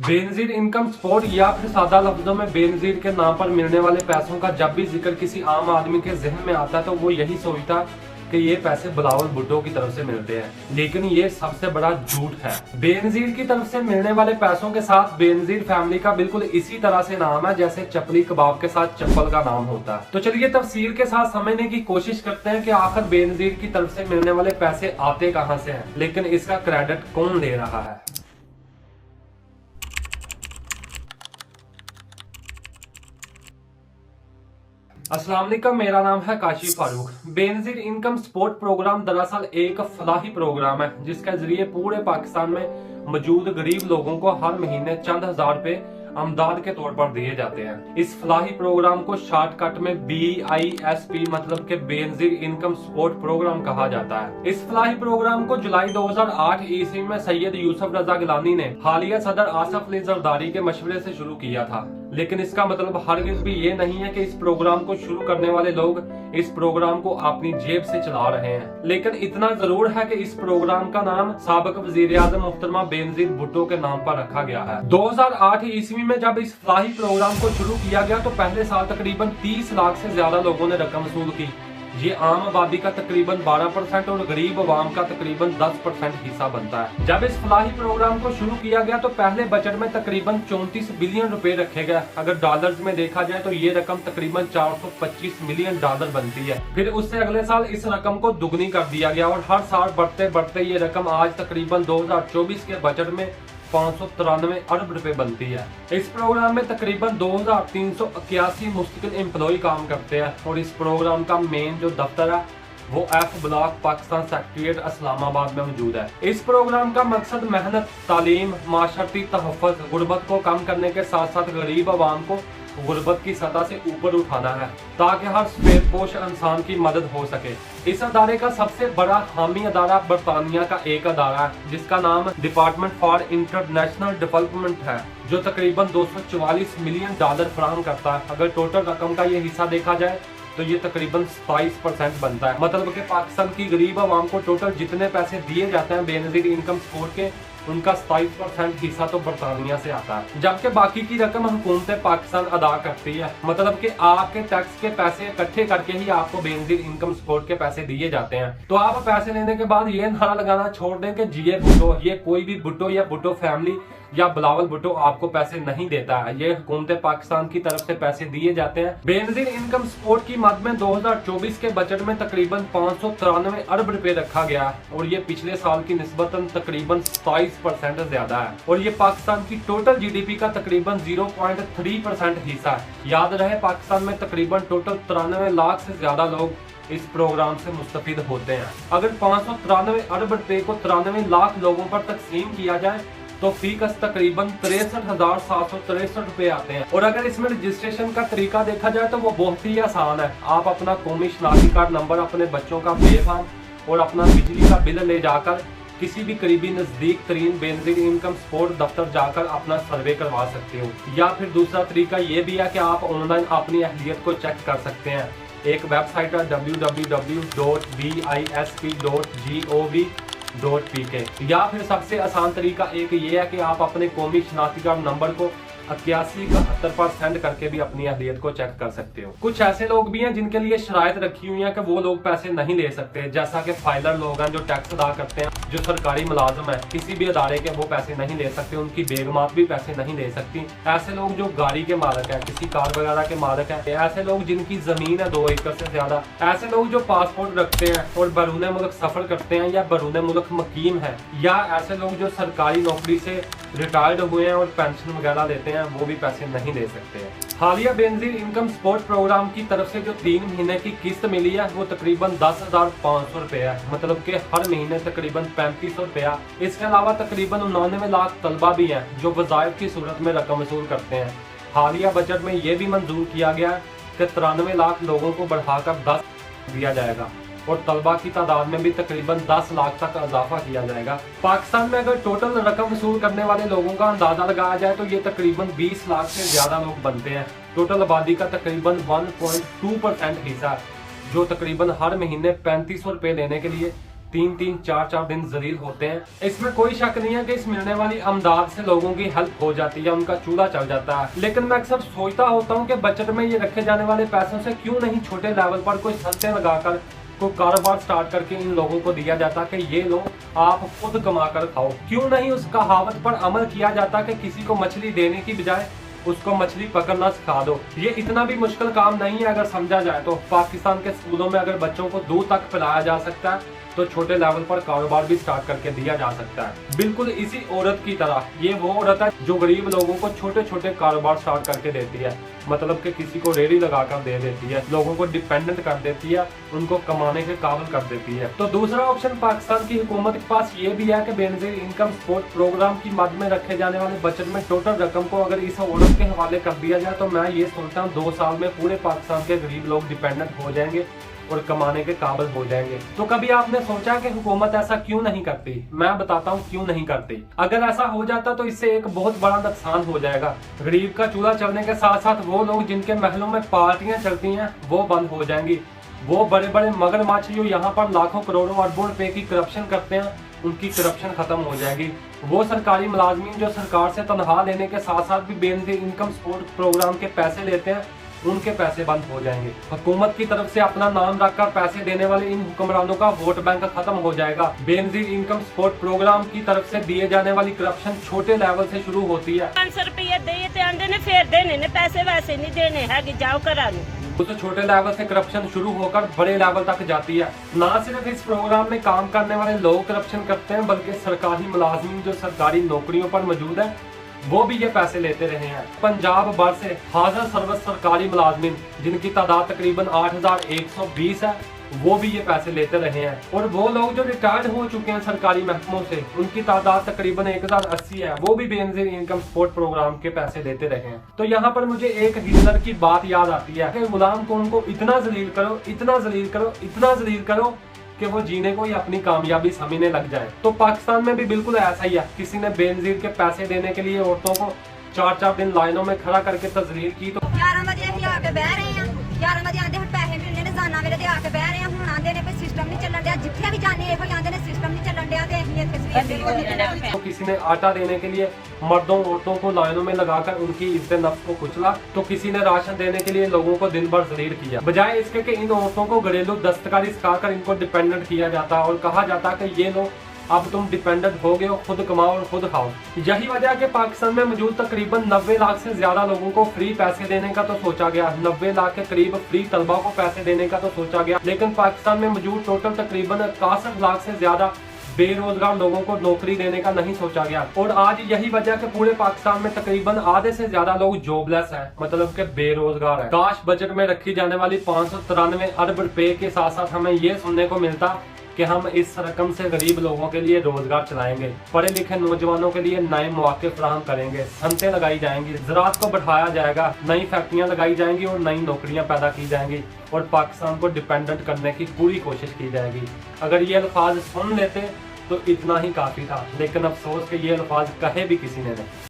Benazir income support या फिर सादा लफ्जों में बेनजीर के नाम पर मिलने वाले पैसों का जब भी जिक्र किसी आम आदमी के जहन में आता है तो वो यही सोचता कि ये पैसे बिलावल भुट्टो की तरफ से मिलते हैं, लेकिन ये सबसे बड़ा झूठ है। बेनजीर की तरफ से मिलने वाले पैसों के साथ बेनजीर फैमिली का बिल्कुल इसी तरह से नाम है जैसे चपली कबाब के साथ चप्पल का नाम होता है। तो चलिए तफसील के साथ समझने की कोशिश करते हैं कि आखिर बेनजीर की तरफ से मिलने वाले पैसे आते कहां से हैं, लेकिन इसका क्रेडिट कौन ले रहा है। अस्सलाम वालेकुम, मेरा नाम है Kashif Farooq. Benazir income support programme दरअसल एक फलाही प्रोग्राम है जिसके जरिए पूरे पाकिस्तान में मौजूद गरीब लोगों को हर महीने चंद हजार रुपए अमदाद के तौर पर दिए जाते हैं। इस फलाही प्रोग्राम को शॉर्टकट में BISP मतलब के बेनजीर इनकम सपोर्ट प्रोग्राम कहा जाता है। इस फलाही प्रोग्राम को जुलाई 2008 ईस्वी में सैयद यूसुफ रजा गिलानी ने हालिया सदर आसफ अली जरदारी के मशवरे से शुरू किया था, लेकिन इसका मतलब हरगिज भी ये नहीं है कि इस प्रोग्राम को शुरू करने वाले लोग इस प्रोग्राम को अपनी जेब से चला रहे हैं। लेकिन इतना जरूर है कि इस प्रोग्राम का नाम साबिक वजीर आजम मुहतरमा बेनजीर भुट्टो के नाम पर रखा गया है। 2008 ईस्वी में जब इस फलाही प्रोग्राम को शुरू किया गया तो पहले साल तकरीबन 30 लाख से ज्यादा लोगों ने रकम वसूल की। ये आम आबादी का तकरीबन 12% और गरीब आवाम का तकरीबन 10% हिस्सा बनता है। जब इस फलाही प्रोग्राम को शुरू किया गया तो पहले बजट में तकरीबन 34 बिलियन रुपए रखे गए। अगर डॉलर्स में देखा जाए तो ये रकम तकरीबन 425 मिलियन डॉलर बनती है। फिर उससे अगले साल इस रकम को दुगनी कर दिया गया और हर साल बढ़ते बढ़ते ये रकम आज तकरीबन 2024 के बजट में 593 अरब रुपए बनती है। इस प्रोग्राम में तकरीबन 2381 मुस्तकिल एम्प्लॉय काम करते हैं और इस प्रोग्राम का मेन जो दफ्तर है वो F block Pakistan secretariat Islamabad में मौजूद है। इस प्रोग्राम का मकसद मेहनत, तालीम, माशरती तहफ़्फ़ुज़, गुर्बत को कम करने के साथ साथ गरीब आवाम को गुर्बत की सतह से ऊपर उठाना है ताकि हर सफेदपोश इंसान की मदद हो सके। इस अदारे का सबसे बड़ा हामी अदारा बरतानिया का एक अदारा है जिसका नाम डिपार्टमेंट फॉर इंटरनेशनल डेवलपमेंट है, जो तकरीबन 244 मिलियन डॉलर फराहम करता है। अगर टोटल रकम का ये हिस्सा देखा जाए तो ये तकरीबन 27% बनता है। मतलब कि पाकिस्तान की गरीब आवाम को टोटल जितने पैसे दिए जाते हैं बेनजीर इनकम सपोर्ट के, उनका 27% हिस्सा तो बरतानिया से आता है, जबकि बाकी की रकम हुकूमत पाकिस्तान अदा करती है। मतलब कि आपके टैक्स के पैसे इकट्ठे करके ही आपको बेनजीर इनकम सपोर्ट के पैसे दिए जाते हैं। तो आप पैसे लेने के बाद ये नारा लगाना छोड़ दें कि जिए भुट्टो, ये कोई भी भुट्टो या भुट्टो फैमिली या बिलावल भुट्टो आपको पैसे नहीं देता है। ये हुकूमत पाकिस्तान की तरफ से पैसे दिए जाते हैं। बेनजीर इनकम सपोर्ट की मद में 2024 के बजट में तकरीबन 593 अरब रुपए रखा गया और ये पिछले साल की निस्बतन तकरीबन 27% ज्यादा है और ये पाकिस्तान की टोटल GDP का तकरीबन 0.3% हिस्सा है। याद रहे पाकिस्तान में तकरीबन टोटल 93 लाख से ज्यादा लोग इस प्रोग्राम से मुस्तफिद होते हैं। अगर 593 अरब रुपए को 93 लाख लोगों पर तकसीम किया जाए तो फीकस तकरीबन 63,763 रुपए आते हैं। और अगर इसमें रजिस्ट्रेशन का तरीका देखा जाए तो वो बहुत ही आसान है। आप अपना कौमी शनाख्ती कार्ड नंबर, अपने बच्चों का बेफाम और अपना बिजली का बिल ले जाकर किसी भी करीबी नजदीक तरीन बेनजीर इनकम सपोर्ट दफ्तर जाकर अपना सर्वे करवा सकते हो। या फिर दूसरा तरीका ये भी है कि आप ऑनलाइन अपनी अहलियत को चेक कर सकते हैं। एक वेबसाइट है www.bisp.gov.pk। या फिर सबसे आसान तरीका एक ये है कि आप अपने कौमी शनाख्ती कार्ड नंबर को 8171 पर सेंड करके भी अपनी अहलियत को चेक कर सकते हो। कुछ ऐसे लोग भी हैं जिनके लिए शराइत रखी हुई है कि वो लोग पैसे नहीं ले सकते, जैसा कि फाइलर लोग हैं जो टैक्स अदा करते हैं, जो सरकारी मुलाजिम है किसी भी अदारे के, वो पैसे नहीं ले सकते, उनकी बेगमात भी पैसे नहीं ले सकती। ऐसे लोग जो गाड़ी के मालिक है, किसी कार वगैरह के मालिक है, ऐसे लोग जिनकी जमीन है 2 एकड़ से ज्यादा, ऐसे लोग जो पासपोर्ट रखते हैं और बैरून मुल्क सफर करते हैं या बैरून मुल्क मुकीम है, या ऐसे लोग जो सरकारी नौकरी से रिटायर्ड हुए हैं और पेंशन वगैरह लेते हैं, वो भी पैसे नहीं ले सकते हैं। हालिया बेनजीर इनकम सपोर्ट प्रोग्राम की तरफ से जो 3 महीने की किस्त मिली है वो तकरीबन 10,500 रुपए है। मतलब कि हर महीने तकरीबन 3500 रुपया। इसके अलावा तकरीबन 99 लाख तलबा भी हैं जो वज़ाइफ की सूरत में रकम वसूल करते हैं। हालिया बजट में ये भी मंजूर किया गया कि 93 लाख लोगों को बढ़ाकर 10 दिया जाएगा और तलबा की तादाद में भी तकरीबन 10 लाख तक इजाफा किया जाएगा। पाकिस्तान में अगर टोटल रकम वसूल करने वाले लोगों का अंदाजा लगाया जाए तो ये तकरीबन 20 लाख से ज्यादा लोग बनते हैं। टोटल आबादी का तकरीबन 1.2% हिस्सा, जो तकरीबन हर महीने 3500 रुपए लेने के लिए 3-3, 4-4 दिन जलील होते हैं। इसमें कोई शक नहीं है कि इस मिलने वाली अमदाद से लोगों की हेल्प हो जाती है, उनका चूल्हा चल जाता है। लेकिन मैं अक्सर सोचता होता हूँ कि बजट में ये रखे जाने वाले पैसों से क्यों नहीं छोटे लेवल पर कोई संस्थे लगाकर को कारोबार स्टार्ट करके इन लोगों को दिया जाता कि ये लो आप खुद कमा कर खाओ। क्यों नहीं उस कहावत पर अमल किया जाता कि किसी को मछली देने की बजाय उसको मछली पकड़ना सिखा दो। ये इतना भी मुश्किल काम नहीं है अगर समझा जाए तो। पाकिस्तान के स्कूलों में अगर बच्चों को दूध तक पिलाया जा सकता है तो छोटे लेवल पर कारोबार भी स्टार्ट करके दिया जा सकता है। बिल्कुल इसी औरत की तरह ये वो औरत है जो गरीब लोगों को छोटे छोटे कारोबार स्टार्ट करके देती है, मतलब कि किसी को रेडी लगाकर दे देती है, लोगों को डिपेंडेंट कर देती है, उनको कमाने के काबिल कर देती है। तो दूसरा ऑप्शन पाकिस्तान की हुकूमत के पास ये भी है कि बेनजीर इनकम सपोर्ट प्रोग्राम की मद में रखे जाने वाले बजट में टोटल रकम को अगर इस औरत के हवाले कर दिया जाए तो मैं ये सोचता हूँ 2 साल में पूरे पाकिस्तान के गरीब लोग डिपेंडेंट हो जाएंगे और कमाने के काबिल हो जाएंगे। तो कभी आपने सोचा कि हुकूमत ऐसा क्यों नहीं करती? मैं बताता हूँ क्यों नहीं करती। अगर ऐसा हो जाता तो इससे एक बहुत बड़ा नुकसान हो जाएगा। गरीब का चूल्हा चलने के साथ साथ वो लोग जिनके महलों में पार्टियां चलती हैं वो बंद हो जाएंगी। वो बड़े बड़े मगरमच्छ जो यहाँ पर लाखों करोड़ों अरबों रुपए की करप्शन करते हैं उनकी करप्शन खत्म हो जाएगी। वो सरकारी मुलाजमीन जो सरकार से तनख्वाह लेने के साथ साथ भी बेनजीर इनकम सपोर्ट प्रोग्राम के पैसे लेते हैं उनके पैसे बंद हो जाएंगे। हुकूमत की तरफ से अपना नाम रखकर पैसे देने वाले इन हुक्मरानों का वोट बैंक खत्म हो जाएगा। बेनजीर इनकम सपोर्ट प्रोग्राम की तरफ से दिए जाने वाली करप्शन छोटे लेवल से शुरू होती है। 500 रुपये दे आंदे ने फिर देने ने पैसे वैसे नहीं देने है, जाओ करा तो छोटे लेवल से करप्शन शुरू होकर बड़े लेवल तक जाती है। ना सिर्फ इस प्रोग्राम में काम करने वाले लोग करप्शन करते हैं बल्कि सरकारी मुलाजमीन जो सरकारी नौकरियों पर मौजूद है वो भी ये पैसे लेते रहे हैं। पंजाब भर से हाजिर सर्विस सरकारी मुलाजमीन जिनकी तादाद तकरीबन 8120 है वो भी ये पैसे लेते रहे हैं। और वो लोग जो रिटायर्ड हो चुके हैं सरकारी महकमों से उनकी तादाद तकरीबन 1080 है, वो भी बेनजीर इनकम सपोर्ट प्रोग्राम के पैसे लेते रहे हैं। तो यहाँ पर मुझे एक हिटलर की बात याद आती है कि गुलाम को उनको इतना जलील करो, इतना जलील करो, इतना जलील करो कि वो जीने को ही अपनी कामयाबी समझने लग जाए। तो पाकिस्तान में भी बिल्कुल ऐसा ही है। किसी ने बेनजीर के पैसे देने के लिए औरतों को 4-4 दिन लाइनों में खड़ा करके तजलील की। तो 11 ਵਜੇ ਅਸੀਂ ਆ ਕੇ ਬਹਿ ਰਹੇ ਹਾਂ, 11 ਵਜੇ ਆਂਦੇ ਹੁਣ ਪੈਸੇ ਮਿਲਣੇ ਨੇ, ਜ਼ਾਨਾ ਵੇਲੇ ਤੇ ਆ ਕੇ ਬਹਿ ਰਹੇ ਹਾਂ। ਹੁਣ ਆਂਦੇ ਨੇ ਕੋਈ ਸਿਸਟਮ ਨਹੀਂ ਚੱਲਣ ਡਿਆ, ਜਿੱਥੇ ਵੀ ਜਾਣੇ ਇਹੋ ਆਂਦੇ ਨੇ ਸਿਸਟਮ ਨਹੀਂ ਚੱਲਣ ਡਿਆ ਤੇ ਅਸੀਂ ਇੱਥੇ ਸਵੇਰ ਦੇ तो किसी ने आटा देने के लिए मर्दों औरतों को लाइनों में लगाकर उनकी इज्जत नफ्स को कुचला, तो किसी ने राशन देने के लिए लोगों को दिन भर जलील किया। बजाय इसके कि इन औरतों को घरेलू दस्तकारी सिखाकर इनको डिपेंडेंट किया जाता और कहा जाता कि ये लो अब तुम डिपेंडेंट हो गए हो, खुद कमाओ और खुद खाओ। यही वजह है कि पाकिस्तान में मौजूद तकरीबन 90 लाख से ज्यादा लोगों को फ्री पैसे देने का तो सोचा गया, 90 लाख के करीब फ्री तलबा को पैसे देने का तो सोचा गया, लेकिन पाकिस्तान में मौजूद टोटल तकरीबन 61 लाख से ज्यादा बेरोजगार लोगों को नौकरी देने का नहीं सोचा गया। और आज यही वजह कि पूरे पाकिस्तान में तकरीबन आधे से ज्यादा लोग जॉबलेस हैं, मतलब कि बेरोजगार हैं। काश बजट में रखी जाने वाली 593 अरब रुपए के साथ साथ हमें ये सुनने को मिलता कि हम इस रकम से गरीब लोगों के लिए रोजगार चलाएंगे, पढ़े लिखे नौजवानों के लिए नए मौके फराहम करेंगे, सनतें लगाई जाएंगी, ज़राअत को बढ़ाया जाएगा, नई फैक्ट्रियां लगाई जाएंगी और नई नौकरियां पैदा की जाएंगी और पाकिस्तान को डिपेंडेंट करने की पूरी कोशिश की जाएगी। अगर ये अल्फाज सुन लेते तो इतना ही काफ़ी था, लेकिन अफसोस कि ये अल्फाज कहे भी किसी ने नहीं।